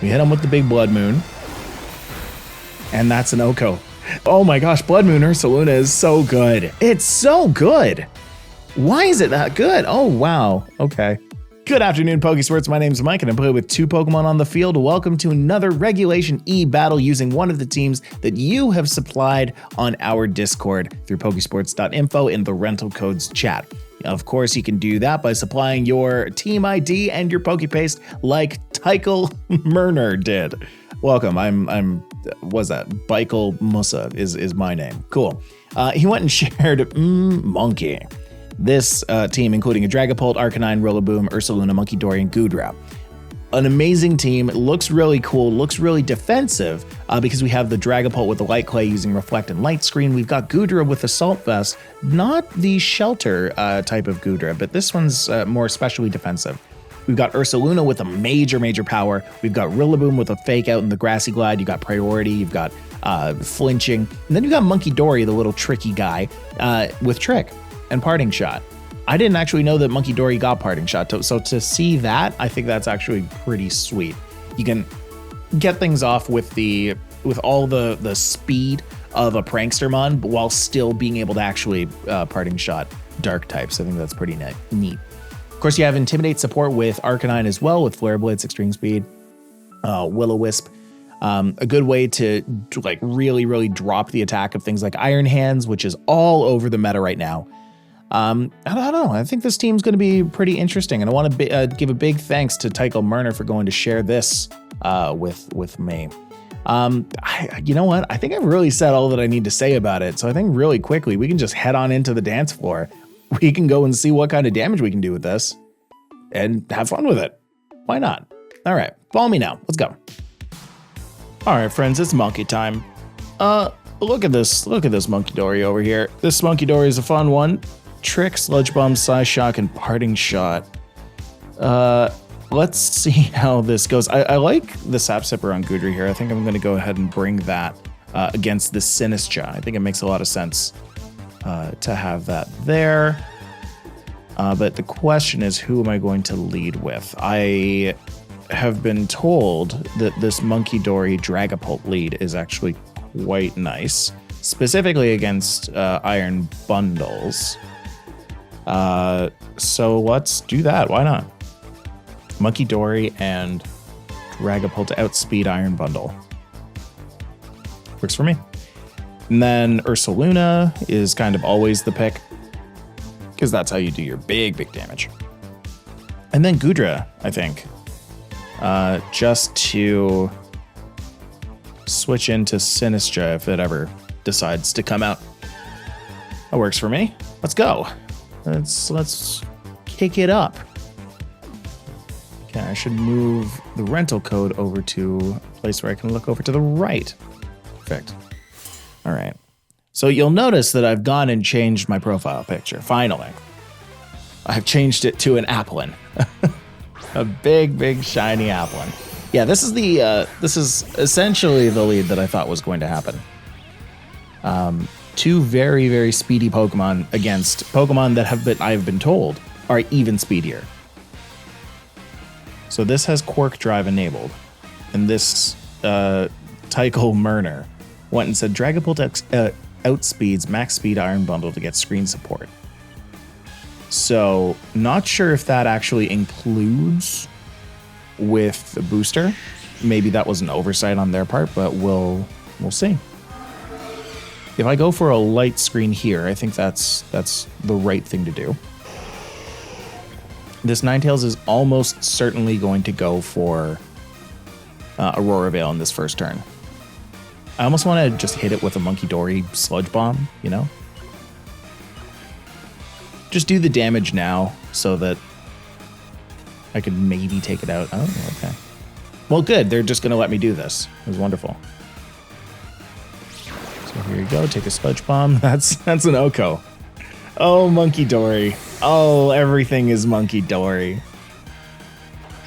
We hit him with the big Blood Moon. And that's an Oko. Oh my gosh, Blood Moon Ursaluna is so good. It's so good. Why is it that good? Oh, wow. Okay. Good afternoon, Pokésports. My name is Mike, and I play with 2 Pokemon on the field. Welcome to another Regulation E battle using one of the teams that you have supplied on our Discord through Pokésports.info in the rental codes chat. Of course, you can do that by supplying your team ID and your Pokepaste like TichaelMurner did. Welcome. What's that? Baikel Musa is my name. Cool. He went and shared Monkey. This team, including a Dragapult, Arcanine, RILLABOOM, Ursaluna, Munkidori, and Goodra. An amazing team. It looks really cool, looks really defensive because we have the Dragapult with the Light Clay using Reflect and Light Screen. We've got Goodra with Assault Vest, not the Shelter type of Goodra, but this one's more especially defensive. We've got Ursaluna with a major power. We've got RILLABOOM with a Fake Out and the Grassy Glide. You got Priority, you've got Flinching. And then you got Munkidori, the little tricky guy, with Trick and Parting Shot. I didn't actually know that Munkidori got Parting Shot, so to see that, I think that's actually pretty sweet. You can get things off with all the speed of a Prankstermon, but while still being able to actually Parting Shot Dark types. I think that's pretty neat. Of course, you have Intimidate support with Arcanine as well, with Flare Blitz, Extreme Speed, Will-O-Wisp. A good way to like really drop the attack of things like Iron Hands, which is all over the meta right now. I don't know. I think this team's going to be pretty interesting, and I want to give a big thanks to TichaelMurner for going to share this with me. You know what? I think I've really said all that I need to say about it, so I think really quickly we can just head on into the dance floor. We can go and see what kind of damage we can do with this and have fun with it. Why not? All right, follow me now. Let's go. All right, friends, it's monkey time. Look at this Munkidori over here. This Munkidori is a fun one. Trick, Sludge Bomb, Psy Shock, and Parting Shot. Let's see how this goes. I like the Sap Sipper on Goodra here. I think I'm going to go ahead and bring that against the Sinistcha. I think it makes a lot of sense to have that there. But the question is, who am I going to lead with? I have been told that this Munkidori Dragapult lead is actually quite nice, specifically against Iron Bundles. So let's do that. Why not? Munkidori and Dragapult to outspeed Iron Bundle. Works for me. And then Ursaluna is kind of always the pick, because that's how you do your big damage. And then Goodra, I think, just to switch into Sinistcha if it ever decides to come out. That works for me. Let's go. Let's kick it up. Okay, I should move the rental code over to a place where I can look over to the right. Perfect. All right. So you'll notice that I've gone and changed my profile picture. Finally, I've changed it to an Applin. A big shiny Applin. Yeah, this is essentially the lead that I thought was going to happen. 2 very speedy Pokemon against Pokemon that I've been told are even speedier. So this has Quark Drive enabled, and this TichaelMurner went and said Dragapult outspeeds Max Speed Iron Bundle to get screen support. So not sure if that actually includes with the booster. Maybe that was an oversight on their part, but we'll see. If I go for a light screen here, I think that's the right thing to do. This Ninetales is almost certainly going to go for Aurora Veil in this first turn. I almost want to just hit it with a Munkidori Sludge Bomb, you know? Just do the damage now so that I could maybe take it out. Oh, okay. Well, good. They're just going to let me do this. It was wonderful. So here you go. Take a Sludge Bomb. That's an Oko. Oh, Munkidori. Oh, everything is Munkidori.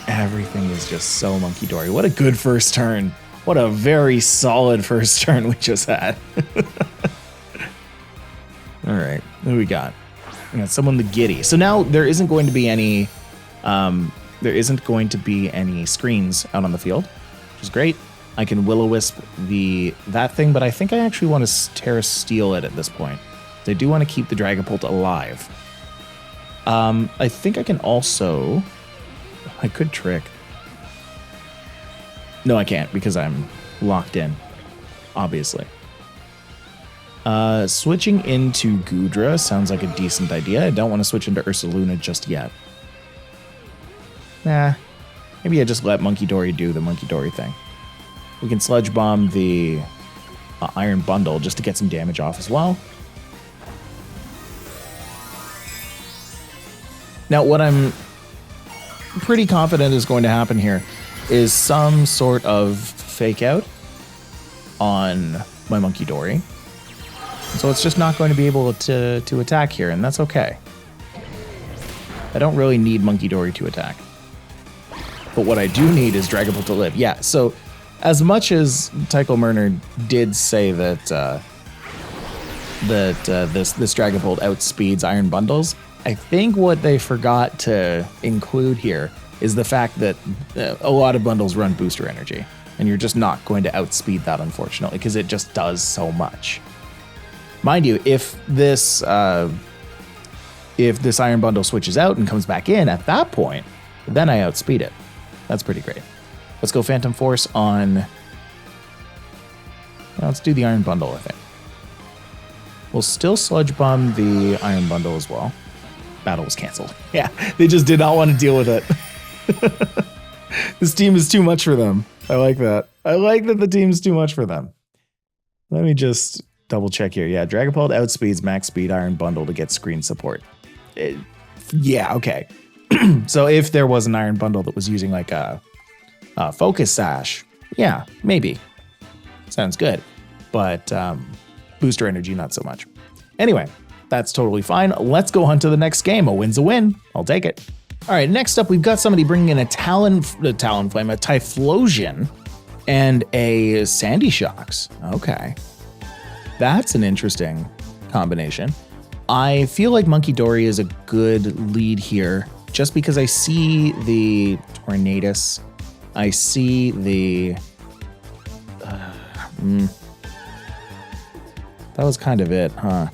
Everything is just so Munkidori. What a good first turn. What a very solid first turn we just had. All right. What do we got? We got someone the Giddy. So now there isn't going to be any screens out on the field. is great. I can Will-O-Wisp that thing, but I think I actually want to Tera Steel it at this point. I do want to keep the Dragapult alive. I think I can also... I could Trick. No, I can't because I'm locked in, obviously. Switching into Goodra sounds like a decent idea. I don't want to switch into Ursaluna just yet. Nah, maybe I just let Monkey Dory do the Monkey Dory thing. We can Sludge Bomb the Iron Bundle just to get some damage off as well. Now, what I'm pretty confident is going to happen here is some sort of fake out on my Monkey Dory. So it's just not going to be able to attack here, and that's okay. I don't really need Monkey Dory to attack. But what I do need is Dragapult to live. Yeah, so as much as TichaelMurner did say that this Dragapult outspeeds Iron Bundles, I think what they forgot to include here is the fact that a lot of bundles run booster energy, and you're just not going to outspeed that, unfortunately, because it just does so much. Mind you, if this Iron Bundle switches out and comes back in at that point, then I outspeed it. That's pretty great. Let's go Phantom Force on... Well, let's do the Iron Bundle, I think. We'll still Sludge Bomb the Iron Bundle as well. Battle was canceled. Yeah, they just did not want to deal with it. This team is too much for them. I like that. I like that the team is too much for them. Let me just double check here. Yeah, Dragapult outspeeds max speed Iron Bundle to get screen support. Yeah, okay. So if there was an Iron Bundle that was using like a Focus Sash, yeah, maybe. Sounds good. But booster energy, not so much. Anyway, that's totally fine. Let's go on to the next game. A win's a win. I'll take it. All right, next up, we've got somebody bringing in a Talonflame, a Typhlosion, and a Sandy Shocks. Okay. That's an interesting combination. I feel like Monkey Dory is a good lead here, just because I see the Tornadus. I see the... That was kind of it, huh?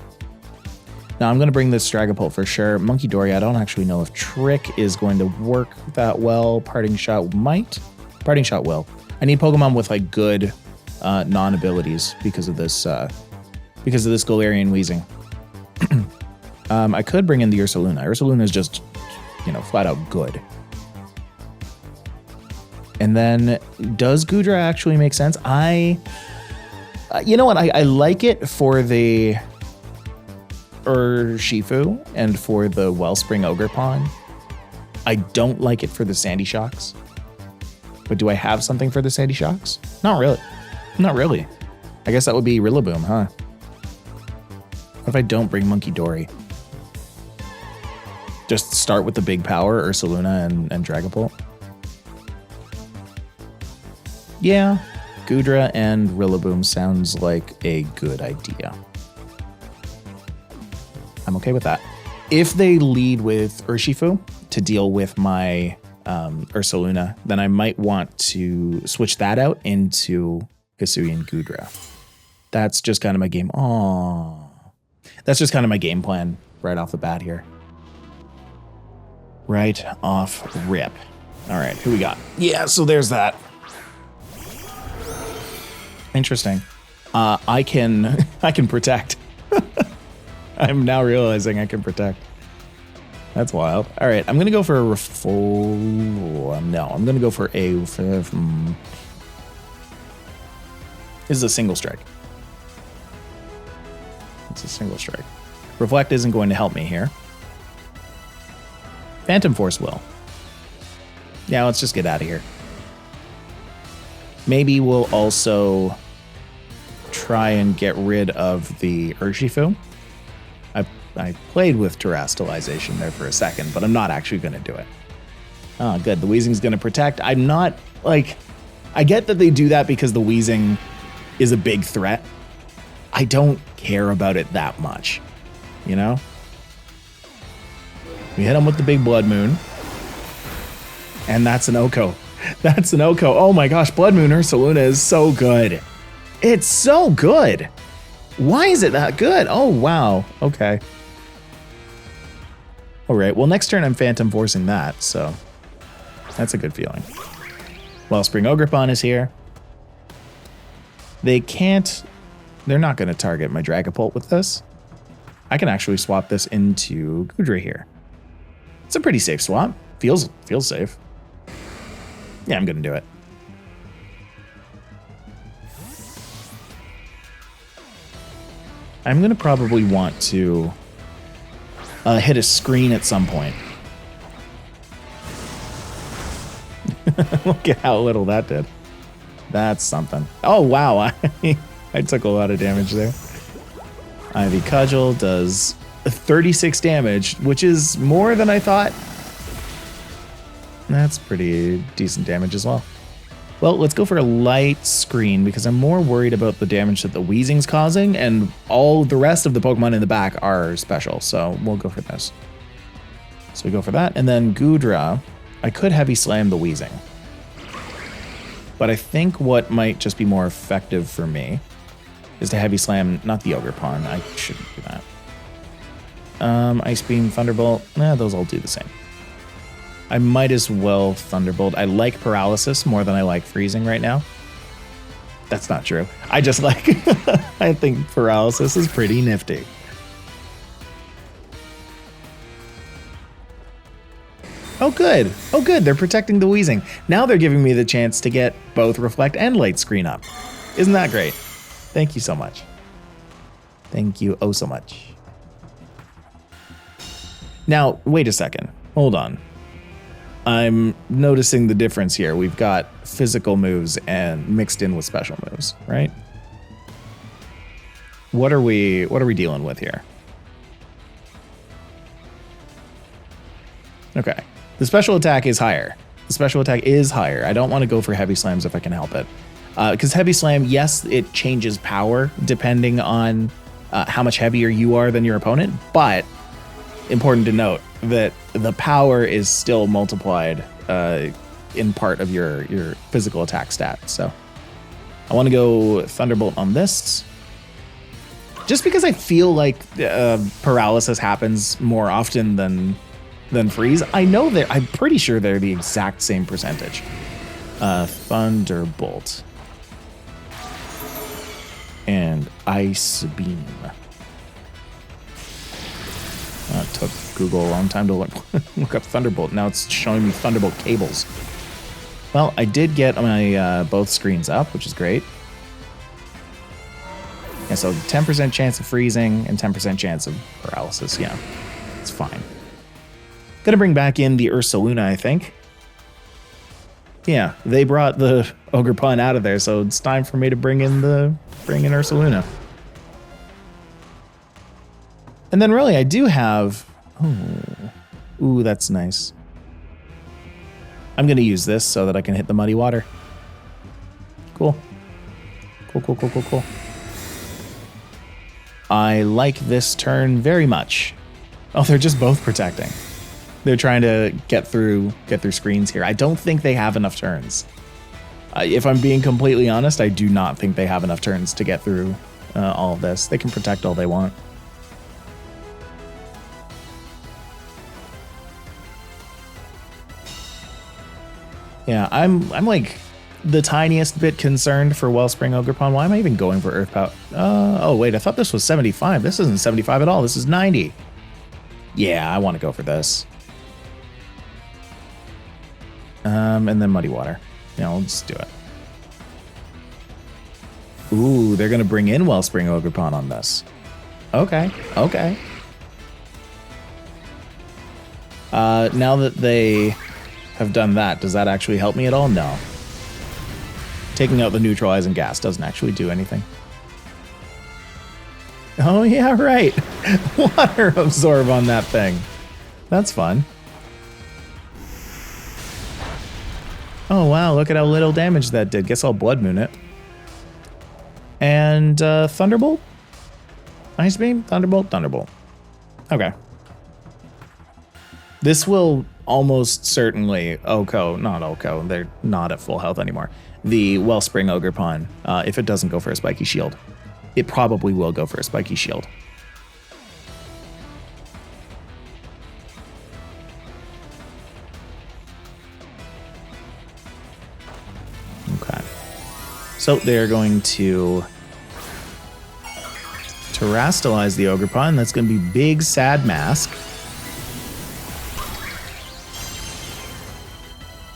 Now I'm going to bring this Dragapult for sure. Monkey Dory, I don't actually know if Trick is going to work that well. Parting Shot might. Parting Shot will. I need Pokemon with like good non-abilities because of this Galarian Weezing. I could bring in the Ursaluna. Ursaluna is just, flat out good. And then, does Goodra actually make sense? You know what? I like it for the Urshifu and for the Wellspring Ogerpon. I don't like it for the Sandy Shocks. But do I have something for the Sandy Shocks? Not really. Not really. I guess that would be Rillaboom, huh? What if I don't bring Monkey Dory? Just start with the big power, Ursaluna and Dragapult? Yeah, Goodra and Rillaboom sounds like a good idea. I'm okay with that. If they lead with Urshifu to deal with my Ursaluna, then I might want to switch that out into Hisui and Goodra. That's just kind of my game. Aww. That's just kind of my game plan right off the bat here. Right off rip. All right, who we got? Yeah, so there's that. Interesting. I can protect. I'm now realizing I can protect. That's wild. All right, I'm gonna go for a No, I'm gonna go for a. This is a single strike. It's a single strike. Reflect isn't going to help me here. Phantom Force will. Yeah, let's just get out of here. Maybe we'll also try and get rid of the Urshifu. I played with Terastallization there for a second, but I'm not actually going to do it. Oh, good. The Weezing's going to protect. I'm not, like... I get that they do that because the Weezing is a big threat. I don't care about it that much, you know? We hit him with the big Blood Moon. And that's an Oko. That's an Oko. Oh my gosh, Bloodmoon Ursaluna is so good. It's so good. Why is it that good? Oh, wow. Okay. All right, well, next turn I'm Phantom Forcing that, so that's a good feeling. Wellspring Ogerpon is here. They're not going to target my Dragapult with this. I can actually swap this into Goodra here. It's a pretty safe swap. Feels safe. Yeah, I'm going to do it. I'm going to probably want to hit a screen at some point. Look at how little that did. That's something. Oh, wow. I took a lot of damage there. Ivy Cudgel does 36 damage, which is more than I thought. That's pretty decent damage as well. Well, let's go for a light screen because I'm more worried about the damage that the WEEZING's causing, and all the rest of the Pokemon in the back are special, so we'll go for this. So we go for that, and then Goodra. I could Heavy Slam the WEEZING, but I think what might just be more effective for me is to Heavy Slam, not the Ogerpon. I shouldn't do that. Ice Beam, Thunderbolt, those all do the same. I might as well Thunderbolt. I like Paralysis more than I like Freezing right now. That's not true. I just like, I think Paralysis is pretty nifty. Oh, good. Oh, good. They're protecting the WEEZING. Now they're giving me the chance to get both Reflect and Light Screen up. Isn't that great? Thank you so much. Thank you oh so much. Now, wait a second. Hold on. I'm noticing the difference here. We've got physical moves and mixed in with special moves, right? What are we dealing with here? Okay. The special attack is higher. The special attack is higher. I don't want to go for Heavy Slams if I can help it. Because Heavy Slam, yes, it changes power depending on how much heavier you are than your opponent, but important to note that the power is still multiplied in part of your physical attack stat. So I want to go Thunderbolt on this. Just because I feel like paralysis happens more often than freeze. I know that I'm pretty sure they're the exact same percentage. Thunderbolt. And Ice Beam. It took Google a long time to look up Thunderbolt. Now it's showing me Thunderbolt cables. Well, I did get my both screens up, which is great. Yeah, so 10% chance of freezing and 10% chance of paralysis. Yeah, it's fine. Gonna bring back in the Ursaluna, I think. Yeah, they brought the Ogerpon out of there, so it's time for me to bring in Ursaluna. And then really, I do have... Oh, ooh, that's nice. I'm going to use this so that I can hit the Muddy Water. Cool. Cool. I like this turn very much. Oh, they're just both protecting. They're trying to get through screens here. I don't think they have enough turns. If I'm being completely honest, I do not think they have enough turns to get through all of this. They can protect all they want. Yeah, I'm like the tiniest bit concerned for Wellspring Ogerpon. Why am I even going for Earth Power? Oh wait, I thought this was 75. This isn't 75 at all. This is 90. Yeah, I want to go for this. And then Muddy Water. Yeah, we'll just do it. Ooh, they're gonna bring in Wellspring Ogerpon on this. Okay. Now that they have done that, does that actually help me at all? No. Taking out the neutralizing gas doesn't actually do anything. Oh yeah, right. Water absorb on that thing. That's fun. Oh wow, look at how little damage that did. Guess I'll Blood Moon it. And Thunderbolt? Ice Beam? Thunderbolt? Okay. This will almost certainly not Oko, they're not at full health anymore. The Wellspring Ogerpon, if it doesn't go for a spiky shield, it probably will go for a spiky shield. Okay. So they're going to terastalize the Ogerpon. That's going to be big sad mask.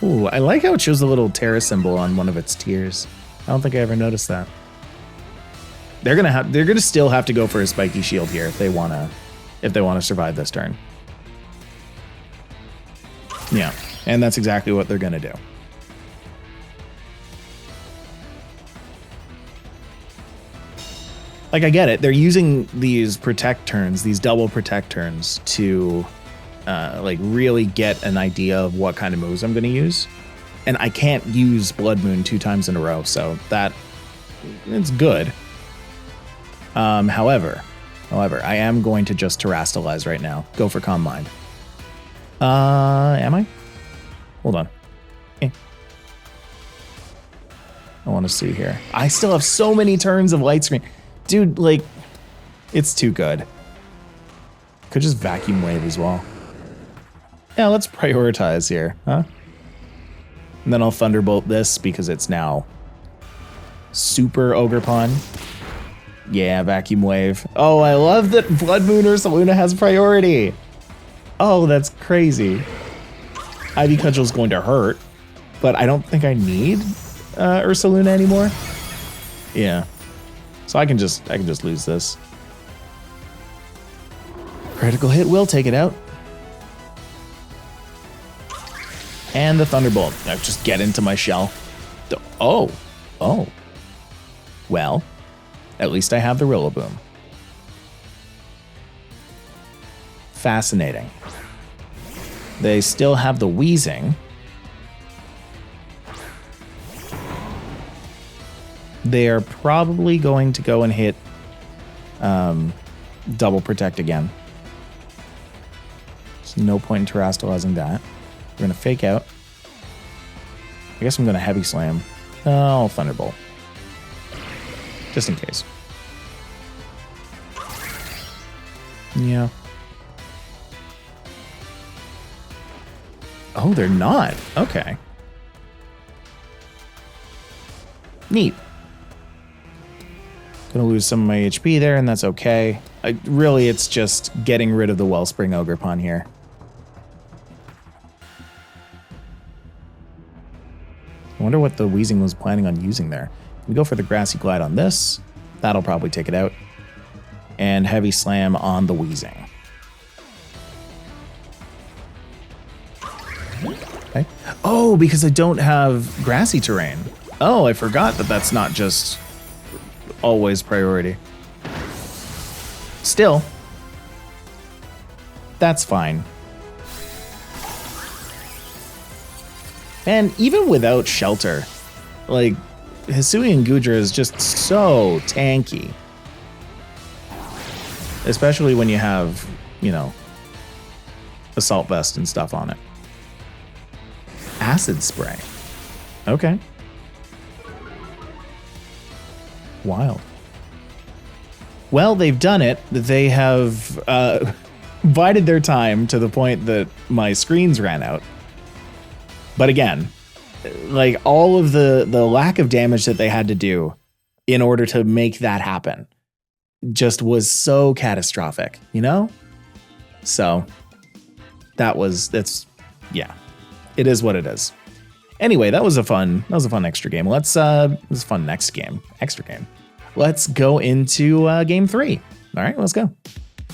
Ooh, I like how it shows the little Tera symbol on one of its tears. I don't think I ever noticed that. They're gonna still have to go for a spiky shield here if they wanna survive this turn. Yeah, and that's exactly what they're gonna do. Like, I get it. They're using these protect turns, these double protect turns, to like really get an idea of what kind of moves I'm going to use. And I can't use Blood Moon 2 times in a row, so it's good. However, I am going to just terastalize right now. Go for Calm Mind. Am I? Hold on. I want to see here. I still have so many turns of Light Screen. Dude, like, it's too good. Could just Vacuum Wave as well. Yeah, let's prioritize here, huh? And then I'll Thunderbolt this because it's now Super Ogerpon. Yeah, Vacuum Wave. Oh, I love that Blood Moon Ursaluna has priority. Oh, that's crazy. Ivy Cudgel's going to hurt, but I don't think I need Ursaluna anymore. Yeah. So I can just lose this. Critical hit will take it out. And the Thunderbolt. Now just get into my shell. Oh. Well, at least I have the Rillaboom. Fascinating. They still have the Weezing. They are probably going to go and hit double protect again. There's no point in terastalizing that. We're going to fake out. I guess I'm going to heavy slam. Oh, Thunderbolt. Just in case. Yeah. Oh, they're not. Okay. Neat. Gonna lose some of my HP there, and that's okay. Really, it's just getting rid of the Wellspring Ogerpon here. I wonder what the Weezing was planning on using there. We go for the Grassy Glide on this. That'll probably take it out. And Heavy Slam on the Weezing. Okay. Oh, because I don't have grassy terrain. Oh, I forgot that that's not just always priority. Still, that's fine. And even without shelter, like, Hisui and Goodra is just so tanky. Especially when you have, you know, Assault Vest and stuff on it. Acid Spray. Okay. Wild. Well, they've done it. They have bided their time to the point that my screens ran out. But again, like, all of the lack of damage that they had to do in order to make that happen just was so catastrophic, you know? So yeah, it is what it is. Anyway, that was a fun extra game. Let's extra game. Let's go into game 3. All right, let's go.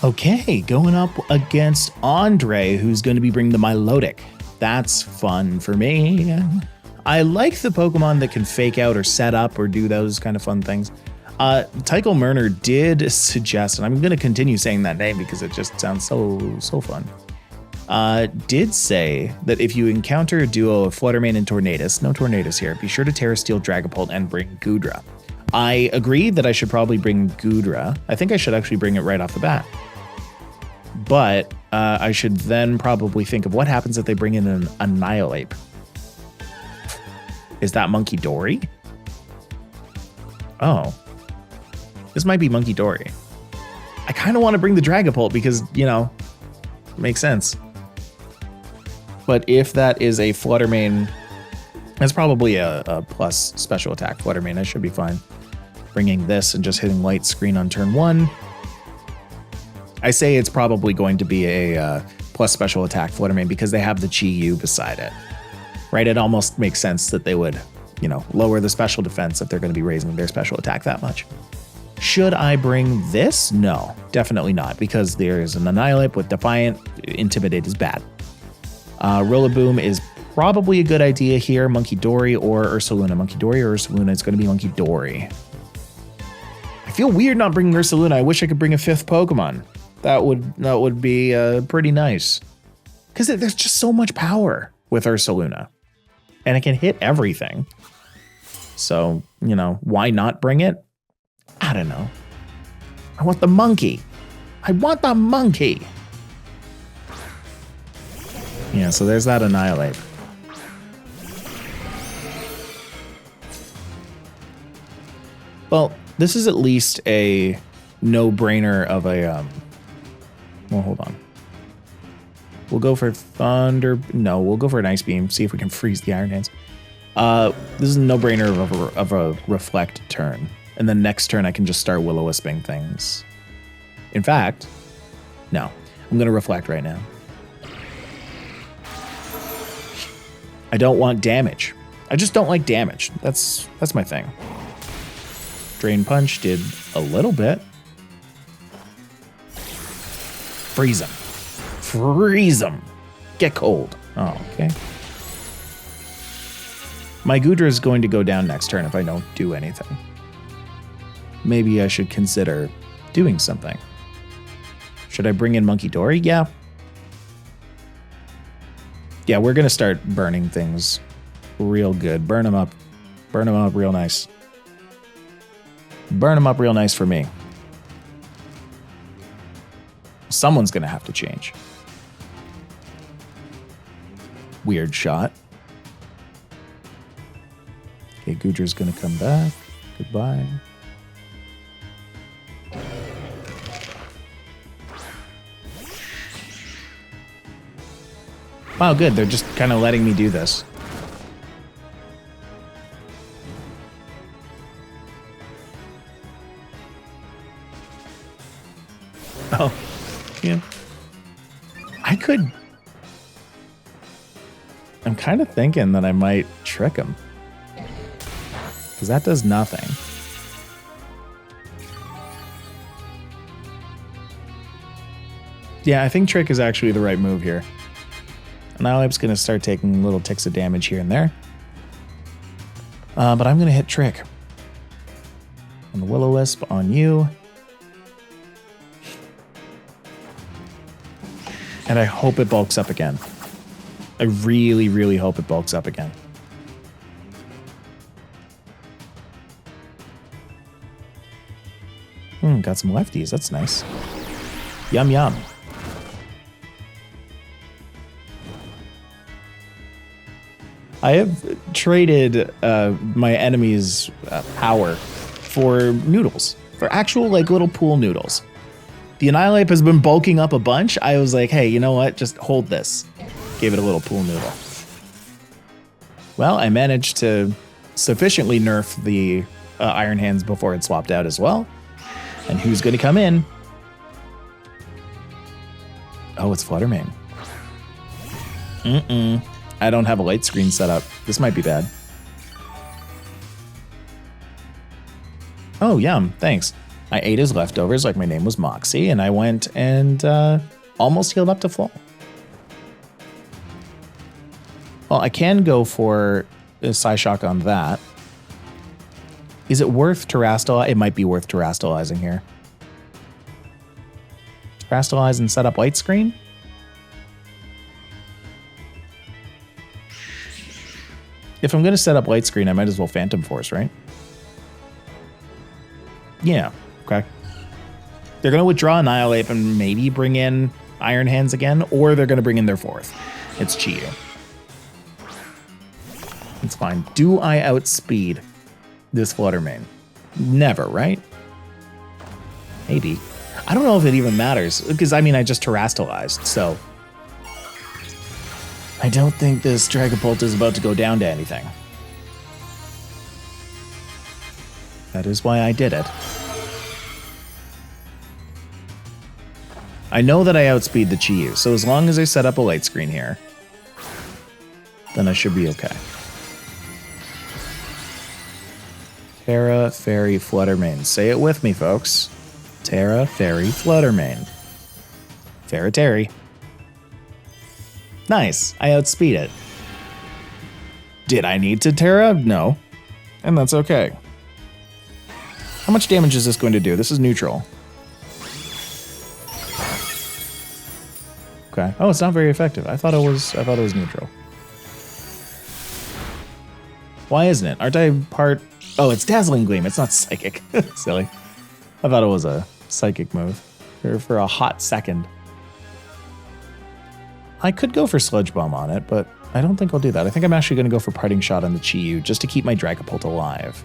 Okay, going up against Andre, who's going to be bringing the Milotic. That's fun for me. I like the Pokemon that can fake out or set up or do those kind of fun things. TichaelMurner did suggest, and I'm going to continue saying that name because it just sounds so fun. Did say that if you encounter a duo of Fluttermane and Tornadus, no Tornadus here, be sure to Terra Steel Dragapult and bring Goodra. I agree that I should probably bring Goodra. I think I should actually bring it right off the bat. But I should then probably think of what happens if they bring in an Annihilate. Is that Monkey Dory? Oh. This might be Monkey Dory. I kind of want to bring the Dragapult because, you know, makes sense. But if that is a Flutter Mane, that's probably a plus special attack Flutter Mane. I should be fine. Bringing this and just hitting Light Screen on turn 1. I say it's probably going to be a plus special attack Flutter Mane because they have the Chi-Yu beside it. Right? It almost makes sense that they would, you know, lower the special defense if they're going to be raising their special attack that much. Should I bring this? No, definitely not, because there's an Annihilate with Defiant. Intimidate is bad. RILLABOOM is probably a good idea here. Monkey Dory or Ursaluna. Monkey Dory or Ursaluna. It's going to be Monkey Dory. I feel weird not bringing Ursaluna. I wish I could bring a 5th Pokemon. That would be pretty nice. Because there's just so much power with Ursaluna. And it can hit everything. So, you know, why not bring it? I don't know. I want the monkey. I want the monkey. Yeah, so there's that Annihilate. Well, this is at least a no-brainer of a... well, hold on. We'll go for Thunder... No, we'll go for an Ice Beam. See if we can freeze the Iron Hands. This is a no-brainer of a Reflect turn. And then next turn, I can just start Will-O-Wisping things. In fact, no. I'm going to Reflect right now. I don't want damage. I just don't like damage. That's my thing. Drain Punch did a little bit. Freeze him. Freeze him. Get cold. Oh, okay. My Goodra is going to go down next turn if I don't do anything. Maybe I should consider doing something. Should I bring in Monkey Dory? Yeah. Yeah, we're going to start burning things real good. Burn them up. Burn them up real nice. Burn them up real nice for me. Someone's going to have to change. Weird shot. Okay, Goodra's going to come back. Goodbye. Wow, good. They're just kind of letting me do this. Oh, yeah. I could... I'm kind of thinking that I might trick him. Because that does nothing. Yeah, I think trick is actually the right move here. Now I'm just going to start taking little ticks of damage here and there. But I'm going to hit trick. On the Will-O-Wisp on you. And I hope it bulks up again. I really, really hope it bulks up again. Got some lefties. That's nice. Yum, yum. I have traded my enemy's power for noodles. For actual, like, little pool noodles. The Annihilate has been bulking up a bunch. I was like, hey, you know what? Just hold this. Gave it a little pool noodle. Well, I managed to sufficiently nerf the Iron Hands before it swapped out as well. And who's going to come in? Oh, it's Flutter Mane. I don't have a light screen set up. This might be bad. Oh, yum. Thanks. I ate his leftovers like my name was Moxie, and I went and almost healed up to full. Well, I can go for a Psyshock on that. Is it worth Terrastalize? It might be worth Terrastalizing here. Terrastalize and set up light screen? If I'm going to set up light screen, I might as well Phantom Force, right? Yeah, okay. They're going to withdraw Annihilate and maybe bring in Iron Hands again, or they're going to bring in their fourth. It's Chi-Yu. It's fine. Do I outspeed this Fluttermane? Never, right? Maybe. I don't know if it even matters, because, I mean, I just terastallized, so... I don't think this Dragapult is about to go down to anything. That is why I did it. I know that I outspeed the Chi-Yu, so as long as I set up a light screen here, then I should be okay. Tera, Fairy, Fluttermane. Say it with me, folks. Tera, Fairy, Fluttermane. Ferretary. Nice. I outspeed it. Did I need to Tera? No. And that's okay. How much damage is this going to do? This is neutral. Okay. Oh, it's not very effective. I thought it was neutral. Why isn't it? Aren't I part... Oh, it's Dazzling Gleam. It's not Psychic. Silly. I thought it was a Psychic move. For a hot second. I could go for Sludge Bomb on it, but I don't think I'll do that. I think I'm actually going to go for Parting Shot on the Chi-Yu just to keep my Dragapult alive.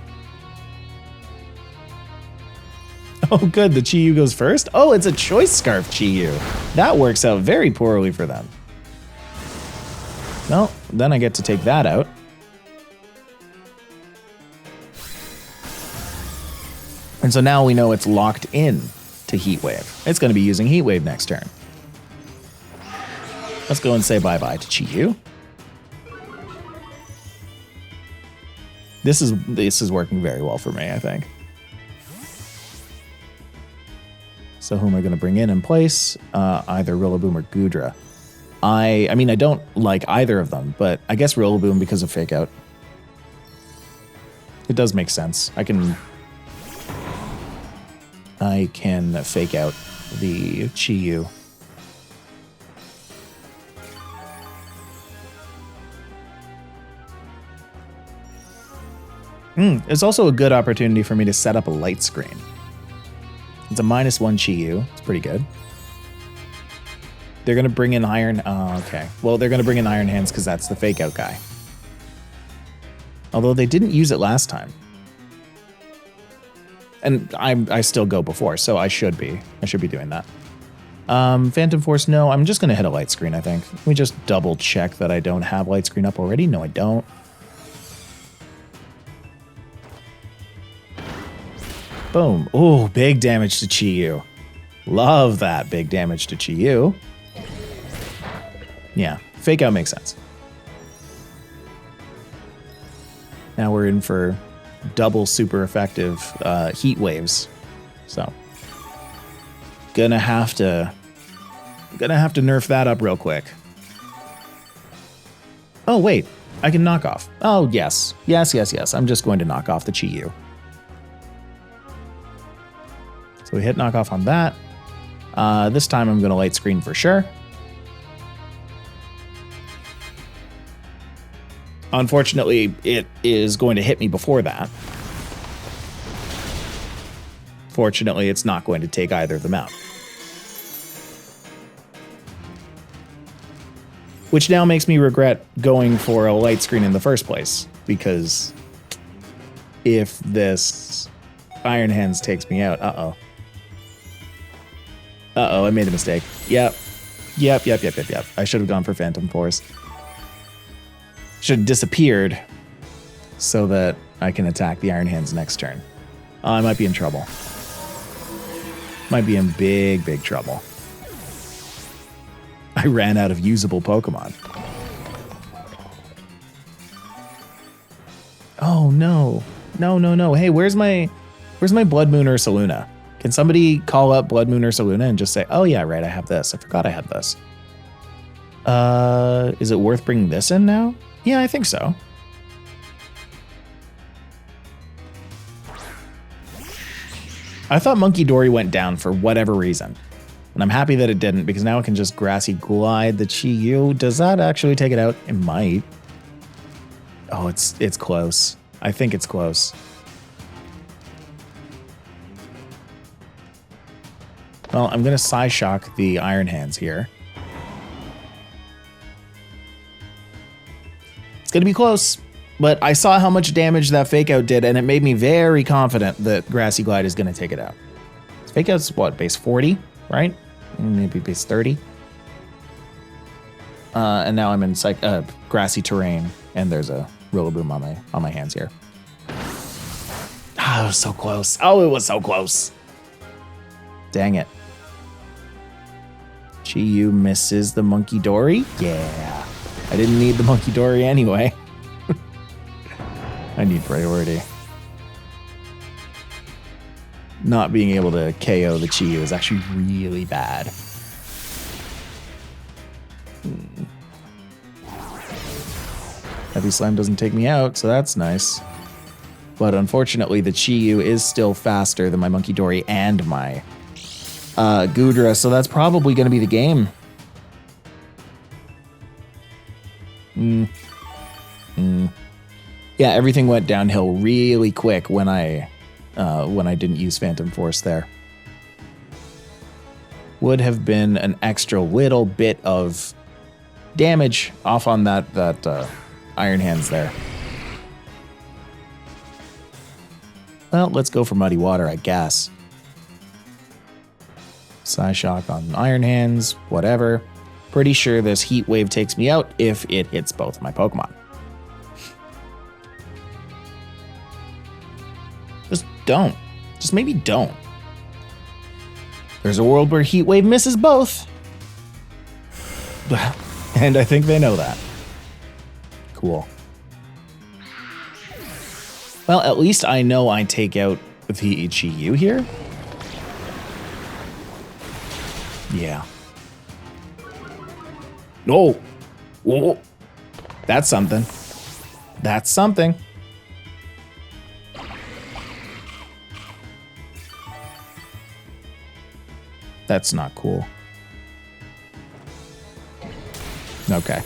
Oh, good. The Chi-Yu goes first? Oh, it's a Choice Scarf Chi-Yu. That works out very poorly for them. Well, then I get to take that out. And so now we know it's locked in to Heat Wave. It's going to be using Heat Wave next turn. Let's go and say bye-bye to Chi-Yu. This is working very well for me, I think. So who am I going to bring in place? Either Rillaboom or Goodra. I mean, I don't like either of them, but I guess Rillaboom because of Fake Out. It does make sense. I can Fake Out the Chi-Yu. It's also a good opportunity for me to set up a light screen. It's a -1 Chi-Yu. It's pretty good. They're going to bring in Iron... Oh, okay. Well, they're going to bring in Iron Hands because that's the Fake Out guy. Although they didn't use it last time. And I still go before, so I should be doing that. Phantom Force, no. I'm just going to hit a light screen, I think. Let me just double check that I don't have light screen up already. No, I don't. Boom. Oh, big damage to Chi-Yu. Love that big damage to Chi-Yu. Yeah, Fake Out makes sense. Now we're in for double super effective Heat Waves. So, gonna have to nerf that up real quick. Oh, wait. I can knock off. Oh, yes. Yes. I'm just going to knock off the Chi-Yu. So we hit knockoff on that. This time I'm going to light screen for sure. Unfortunately, it is going to hit me before that. Fortunately, it's not going to take either of them out. Which now makes me regret going for a light screen in the first place, because if this Iron Hands takes me out, uh-oh, I made a mistake. Yep. I should have gone for Phantom Force. Should have disappeared so that I can attack the Iron Hands next turn. I might be in trouble. Might be in big trouble. I ran out of usable Pokemon. Oh no. No. Hey, where's my Bloodmoon Ursaluna? Can somebody call up Bloodmoon Ursaluna and just say, oh yeah, right, I have this. I forgot I had this. Is it worth bringing this in now? Yeah, I think so. I thought Monkey Dory went down for whatever reason. And I'm happy that it didn't, because now it can just Grassy Glide the Chi-Yu. Does that actually take it out? It might. Oh, it's close. I think it's close. Well, I'm going to Psyshock the Iron Hands here. It's going to be close, but I saw how much damage that Fake Out did, and it made me very confident that Grassy Glide is going to take it out. Fake Out's what, base 40, right? Maybe base 30. And now I'm in grassy terrain, and there's a Rillaboom on my hands here. Ah, it was so close. Oh, it was so close. Dang it. Chi-Yu misses the Monkey Dory. Yeah. I didn't need the Monkey Dory anyway. I need priority. Not being able to KO the Chi-Yu is actually really bad. Heavy Slam doesn't take me out, so that's nice. But unfortunately, the Chi-Yu is still faster than my Monkey Dory and my Goodra, so that's probably going to be the game. Yeah, everything went downhill really quick when I didn't use Phantom Force there. Would have been an extra little bit of damage off on that Iron Hands there. Well, let's go for Muddy Water, I guess. Psyshock on Iron Hands, whatever. Pretty sure this Heat Wave takes me out if it hits both my Pokemon. Just don't. Just maybe don't. There's a world where Heat Wave misses both. And I think they know that. Cool. Well, at least I know I take out the Chi-Yu here. Yeah. No. Whoa. That's something. That's something. That's not cool. Okay.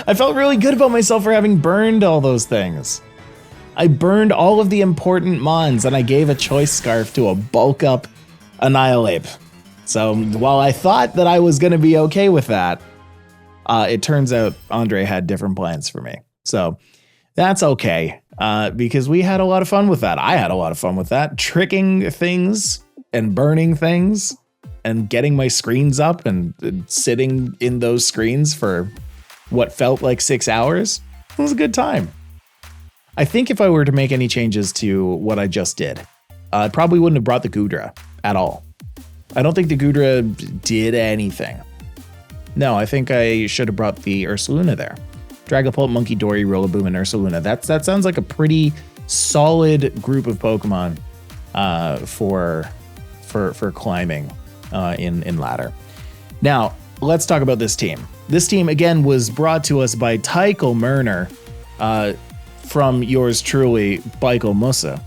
I felt really good about myself for having burned all those things. I burned all of the important mons, and I gave a Choice Scarf to a bulk up Annihilate. So while I thought that I was going to be okay with that, it turns out Andre had different plans for me. So that's okay, because we had a lot of fun with that. I had a lot of fun with that. Tricking things and burning things and getting my screens up and sitting in those screens for what felt like 6 hours. It was a good time. I think if I were to make any changes to what I just did, I probably wouldn't have brought the Goodra at all. I don't think the Goodra did anything. No, I think I should have brought the Ursaluna there. Dragapult, Monkey Dory, Rillaboom, and Ursaluna. That sounds like a pretty solid group of Pokemon for climbing in ladder. Now, let's talk about this team. This team, again, was brought to us by TichaelMurner from yours truly, Michael Musa.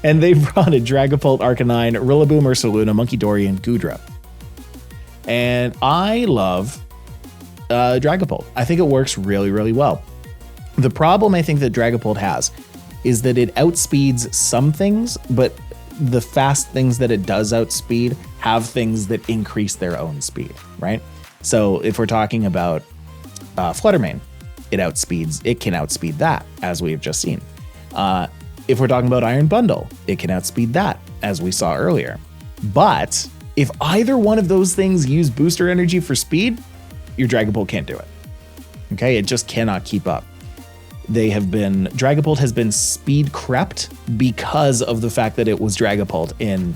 And they brought a Dragapult, Arcanine, Rillaboom, Ursaluna, Monkey Dory, and Goodra. And I love Dragapult. I think it works really, really well. The problem I think that Dragapult has is that it outspeeds some things, but the fast things that it does outspeed have things that increase their own speed, right? So if we're talking about Fluttermane, it can outspeed that, as we've just seen. If we're talking about Iron Bundle, it can outspeed that, as we saw earlier. But if either one of those things use booster energy for speed, your Dragapult can't do it. Okay, it just cannot keep up. Dragapult has been speed crept because of the fact that it was Dragapult in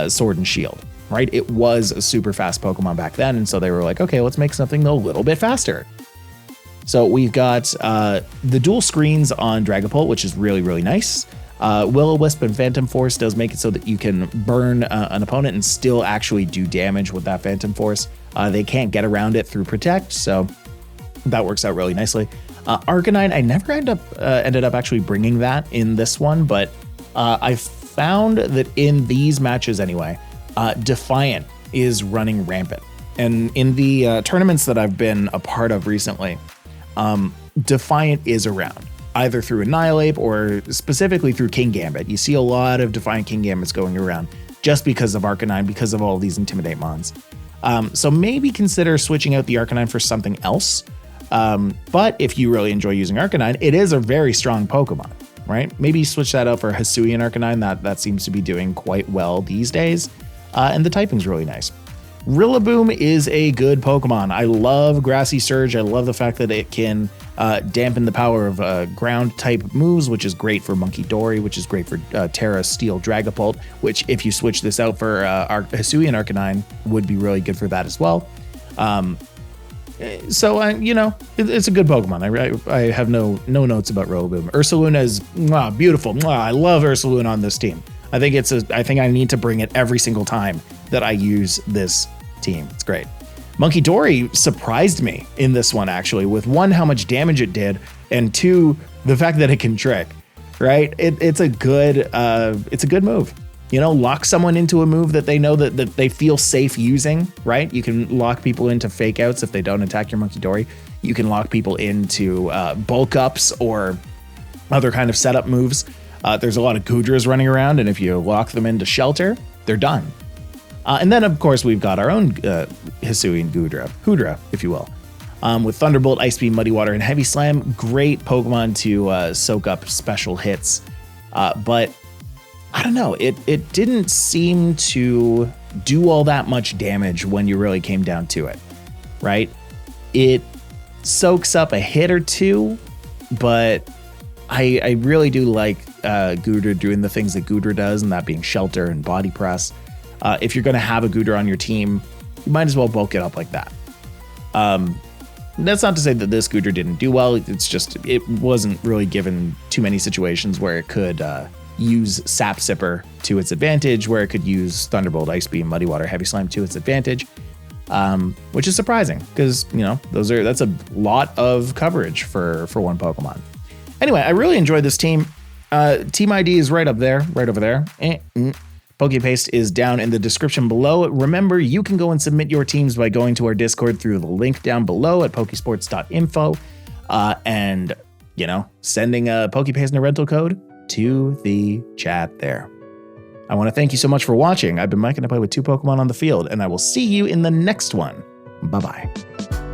Sword and Shield, right? It was a super fast Pokemon back then, and so they were like, okay, let's make something a little bit faster. So we've got the dual screens on Dragapult, which is really, really nice. Will-O-Wisp and Phantom Force does make it so that you can burn an opponent and still actually do damage with that Phantom Force. They can't get around it through Protect, so that works out really nicely. Arcanine, I never ended up actually bringing that in this one, but I found that in these matches anyway, Defiant is running rampant. And in the tournaments that I've been a part of recently, Defiant is around. either through Annihilate or specifically through King Gambit. You see a lot of Defiant King Gambits going around just because of Arcanine, because of all these Intimidate mons. So maybe consider switching out the Arcanine for something else. But if you really enjoy using Arcanine, it is a very strong Pokemon, right? Maybe switch that out for Hisui and Arcanine. That seems to be doing quite well these days. And the typing's really nice. RILLABOOM is a good Pokemon. I love Grassy Surge. I love the fact that it can dampen the power of ground type moves, which is great for Monkey Dory, which is great for Tera Steel Dragapult, which if you switch this out for Hisui and Arcanine would be really good for that as well. So, you know, it's a good Pokemon. I have no notes about RILLABOOM. Ursaluna is beautiful. I love Ursaluna on this team. I think I need to bring it every single time that I use this team. It's great. Monkey Dory surprised me in this one, actually, with 1, how much damage it did, and 2, the fact that it can trick, right? It's a good move. You know, lock someone into a move that they know that they feel safe using, right? You can lock people into fake outs if they don't attack your Monkey Dory. You can lock people into bulk ups or other kind of setup moves. There's a lot of Goodras running around, and if you lock them into shelter, they're done. And then, of course, we've got our own Hisui and Goodra, if you will. With Thunderbolt, Ice Beam, Muddy Water, and Heavy Slam, great Pokemon to soak up special hits. But I don't know, it didn't seem to do all that much damage when you really came down to it, right? It soaks up a hit or two, but I really do like Goodra doing the things that Goodra does, and that being Shelter and Body Press. If you're going to have a Goodra on your team, you might as well bulk it up like that. That's not to say that this Goodra didn't do well. It's just it wasn't really given too many situations where it could use Sap Sipper to its advantage, where it could use Thunderbolt, Ice Beam, Muddy Water, Heavy Slime to its advantage, which is surprising because, you know, that's a lot of coverage for one Pokemon. Anyway, I really enjoyed this team. Team ID is right over there. Pokepaste is down in the description below. Remember, you can go and submit your teams by going to our Discord through the link down below at pokesports.info and, you know, sending a Pokepaste and a rental code to the chat there. I want to thank you so much for watching. I've been Mike and I play with 2 Pokemon on the field, and I will see you in the next one. Bye-bye.